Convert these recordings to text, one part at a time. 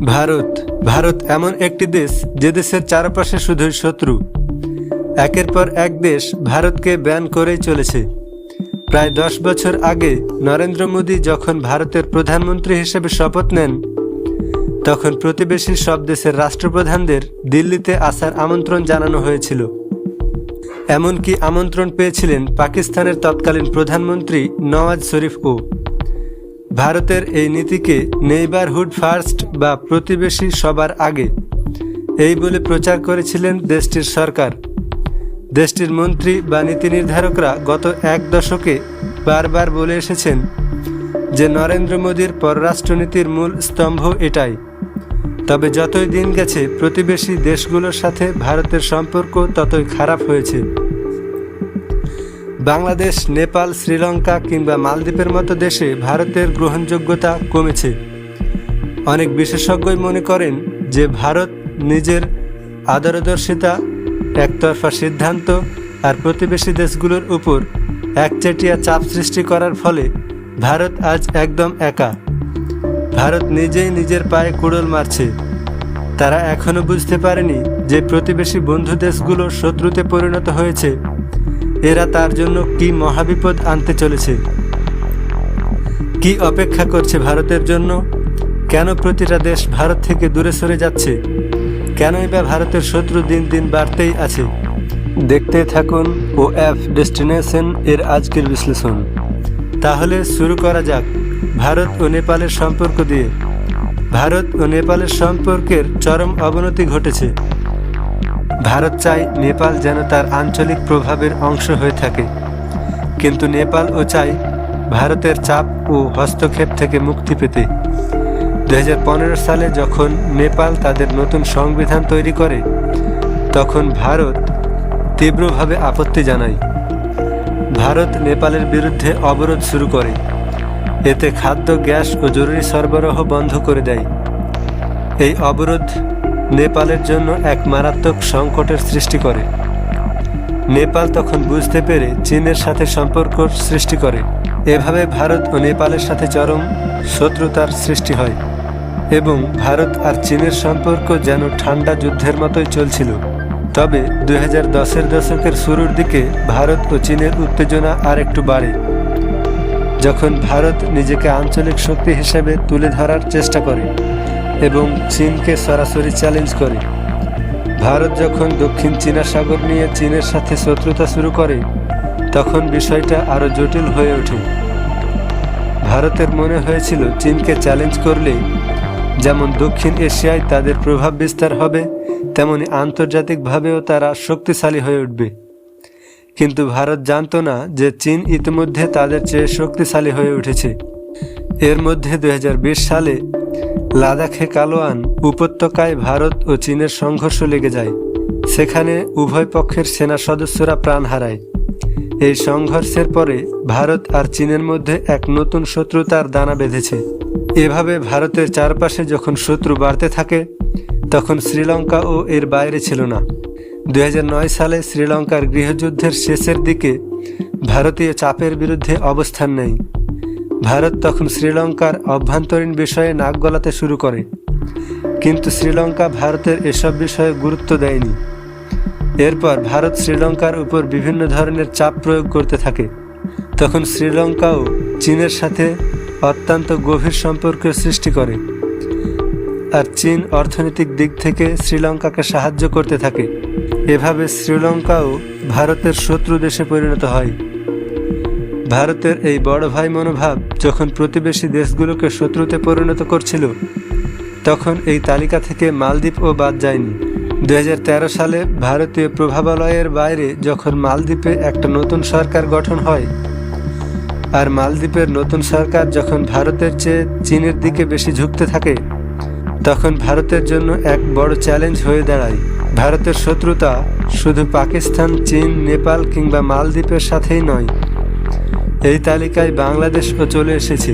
ভারত ভারত এমন একটি দেশ যে দেশের চারপাশে শুধুই শত্রু। একের পর এক দেশ ভারতকে ব্যান করেই চলেছে। প্রায় 10 বছর আগে নরেন্দ্র মোদী যখন ভারতের প্রধানমন্ত্রী হিসেবে শপথ নেন, তখন প্রতিবেশী সব দেশের রাষ্ট্রপ্রধানদের দিল্লিতে আসার আমন্ত্রণ জানানো হয়েছিল। এমনকি আমন্ত্রণ পেয়েছিলেন পাকিস্তানের তৎকালীন প্রধানমন্ত্রী নওয়াজ শরীফও। ভারতের এই নীতিকে নেইবারহুড ফার্স্ট বা প্রতিবেশী সবার আগে এই বলে প্রচার করেছিলেন দেশটির সরকার। দেশটির মন্ত্রী বা নীতি নির্ধারকরা গত 1 দশকে বারবার বলে এসেছেন যে নরেন্দ্র মোদীর পররাষ্ট্রনীতির মূল স্তম্ভ এটাই। তবে যতই দিন গেছে প্রতিবেশী দেশগুলোর সাথে ভারতের সম্পর্ক ততই খারাপ হয়েছে। বাংলাদেশ, নেপাল, শ্রীলঙ্কা কিংবা মালদ্বীপের মতো দেশে ভারতের গ্রহণযোগ্যতা কমেছে। অনেক বিশেষজ্ঞই মনে করেন যে ভারত নিজের আদরদর্শিতা, একতরফা সিদ্ধান্ত আর প্রতিবেশী দেশগুলোর উপর একচেটিয়া চাপ সৃষ্টি করার ফলে ভারত আজ একদম একা। ভারত নিজেই নিজের পায়ে কুড়োল মারছে। তারা এখনো বুঝতে পারেনি যে প্রতিবেশী বন্ধু দেশগুলো শত্রুতে পরিণত হয়েছে। এরা তার জন্য কি মহাবিপদ আনতে চলেছে। কি অপেক্ষা করছে ভারতের জন্য? কেন প্রতিটা দেশ ভারত থেকে দূরে সরে যাচ্ছে? কেনই বা ভারতের শত্রু দিন দিন বাড়তেই আছে? দেখতে থাকুন OF ডেস্টিনেশন এর আজকের বিশ্লেষণ। তাহলে শুরু করা যাক ভারত ও নেপালের সম্পর্ক দিয়ে। ভারত ও নেপালের সম্পর্কের চরম অবনতি ঘটেছে। ভারত চায় নেপাল যেন তার আঞ্চলিক প্রভাবের অংশ হয়ে থাকে, কিন্তু নেপালও চায় ভারতের চাপ ও হস্তক্ষেপ থেকে মুক্তি পেতে। 2015 সালে যখন নেপাল তাদের নতুন সংবিধান তৈরি করে, তখন ভারত তীব্রভাবে আপত্তি জানায়। ভারত নেপালের বিরুদ্ধে অবরোধ শুরু করে। এতে খাদ্য, গ্যাস ও জরুরি সরবরাহ বন্ধ করে দেয়। এই অবরোধ নেপালের জন্য এক মারাত্মক সংকটের সৃষ্টি করে। নেপাল তখন বুঝতে পেরে চীনের সাথে সম্পর্ক সৃষ্টি করে। এভাবে ভারত ও নেপালের সাথে চরম শত্রুতার সৃষ্টি হয় এবং ভারত আর চীনের সম্পর্ক যেন ঠান্ডা যুদ্ধের মতোই চলছিল। তবে 2010-এর দশকের শুরুর দিকে ভারত ও চীনের উত্তেজনা আর একটু বাড়ে, যখন ভারত নিজেকে আঞ্চলিক শক্তি হিসেবে তুলে ধরার চেষ্টা করে এবং চীনকে সরাসরি চ্যালেঞ্জ করে। ভারত যখন দক্ষিণ চীনা সাগর নিয়ে চীনের সাথে শত্রুতা শুরু করে, তখন বিষয়টা আরও জটিল হয়ে ওঠে। ভারতের মনে হয়েছিল চীনকে চ্যালেঞ্জ করলে যেমন দক্ষিণ এশিয়ায় তাদের প্রভাব বিস্তার হবে, তেমনি আন্তর্জাতিকভাবেও তারা শক্তিশালী হয়ে উঠবে। কিন্তু ভারত জানত না যে চীন ইতিমধ্যে তাদের চেয়ে শক্তিশালী হয়ে উঠেছে। এর মধ্যে 2020 সালে লাদাখে কালোয়ান উপত্যকায় ভারত ও চীনের সংঘর্ষ লেগে যায়। সেখানে উভয় পক্ষের সেনা সদস্যরা প্রাণ হারায়। এই সংঘর্ষের পরে ভারত আর চীনের মধ্যে এক নতুন শত্রুতার দানা বেঁধেছে। এভাবে ভারতের চারপাশে যখন শত্রু বাড়তে থাকে, তখন শ্রীলঙ্কাও এর বাইরে ছিল না। 2009 সালে শ্রীলঙ্কার গৃহযুদ্ধের শেষের দিকে ভারতীয় চাপের বিরুদ্ধে অবস্থান নেয়। ভারত তখন শ্রীলঙ্কার অভ্যন্তরীণ বিষয়ে নাক গলাতে শুরু করে, কিন্তু শ্রীলঙ্কা ভারতের এসব বিষয়ে গুরুত্ব দেয়নি। এরপর ভারত শ্রীলঙ্কার উপর বিভিন্ন ধরনের চাপ প্রয়োগ করতে থাকে। তখন শ্রীলঙ্কাও চীনের সাথে অত্যন্ত গভীর সম্পর্কের সৃষ্টি করে, আর চীন অর্থনৈতিক দিক থেকে শ্রীলঙ্কাকে সাহায্য করতে থাকে। এভাবে শ্রীলঙ্কাও ভারতের শত্রু দেশে পরিণত হয়। ভারতের এই বড় ভাই মনোভাব যখন প্রতিবেশী দেশগুলোকে শত্রুতে পরিণত করছিল, তখন এই তালিকা থেকে মালদ্বীপও বাদ যায়নি। 2013 সালে ভারতীয় প্রভাবালয়ের বাইরে যখন মালদ্বীপে একটা নতুন সরকার গঠন হয়, আর মালদ্বীপের নতুন সরকার যখন ভারতের চেয়ে চীনের দিকে বেশি ঝুঁকতে থাকে, তখন ভারতের জন্য এক বড় চ্যালেঞ্জ হয়ে দাঁড়ায়। ভারতের শত্রুতা শুধু পাকিস্তান, চীন, নেপাল কিংবা মালদ্বীপের সাথেই নয়, এই তালিকায় বাংলাদেশও চলে এসেছে।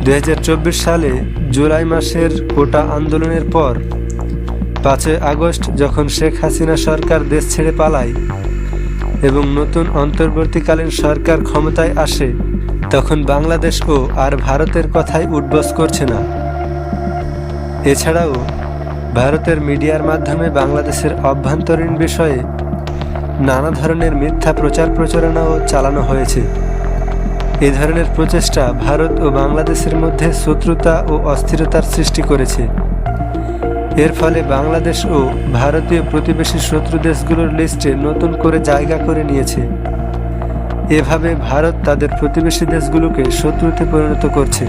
2024 সালে জুলাই মাসের কোটা আন্দোলনের পর 5 আগস্ট যখন শেখ হাসিনা সরকার দেশ ছেড়ে পালায় এবং নতুন অন্তর্বর্তীকালীন সরকার ক্ষমতায় আসে, তখন বাংলাদেশও আর ভারতের কথাই উঠবস করছে না। এছাড়াও ভারতের মিডিয়ার মাধ্যমে বাংলাদেশের অভ্যন্তরীণ বিষয়ে নানা ধরনের মিথ্যা প্রচার প্রচারণাও চালানো হয়েছে। এ ধরনের প্রচেষ্টা ভারত ও বাংলাদেশের মধ্যে শত্রুতা ও অস্থিরতার সৃষ্টি করেছে। এর ফলে বাংলাদেশ ও ভারতীয় প্রতিবেশী শত্রু দেশগুলোর লিস্টে নতুন করে জায়গা করে নিয়েছে। এভাবে ভারত তাদের প্রতিবেশী দেশগুলোকে শত্রুতে পরিণত করছে।